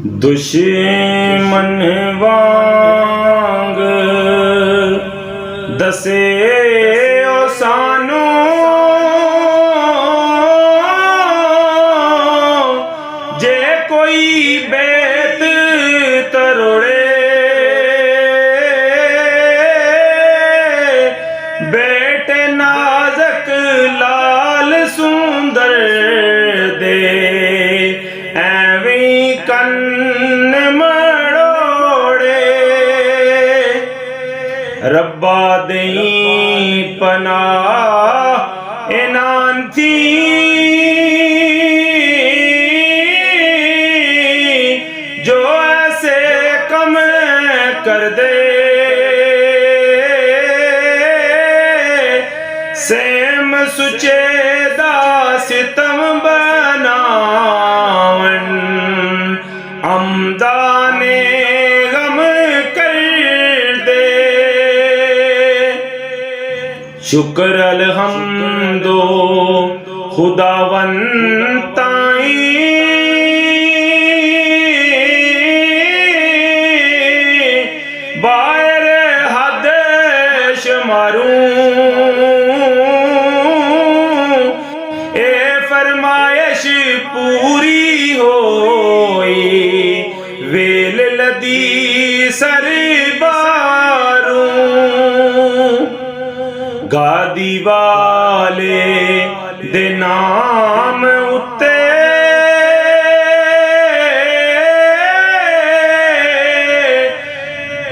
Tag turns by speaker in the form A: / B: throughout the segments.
A: दुश्मन वांग दसे ओ सानू जे कोई बैत तरोड़े बेटे नाजक लाल सुंदर दे एवी कन्न मड़ोड़े रब्बा देई पनाह इनान थी जो ऐसे कम कर दे सेम सुचेदा सितम बनावन अमदाने गम कर दे। शुक्र अलहम्दो खुदावन ताई बायर हद शुमारूं ए फरमाइश पूरी होई वेल लदी सरबारूं गादी वाले दे नाम उत्ते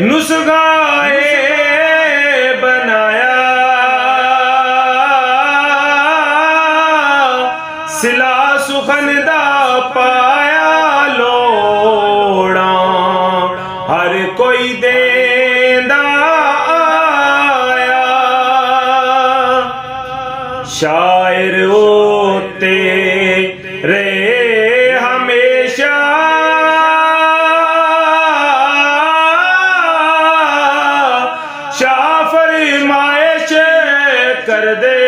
A: नुस्खाए बनाया सिला सुखन दा पाया लोड़ा हर कोई देंदा आया शायर होते रे हमेशा शाह फरमाइश कर दे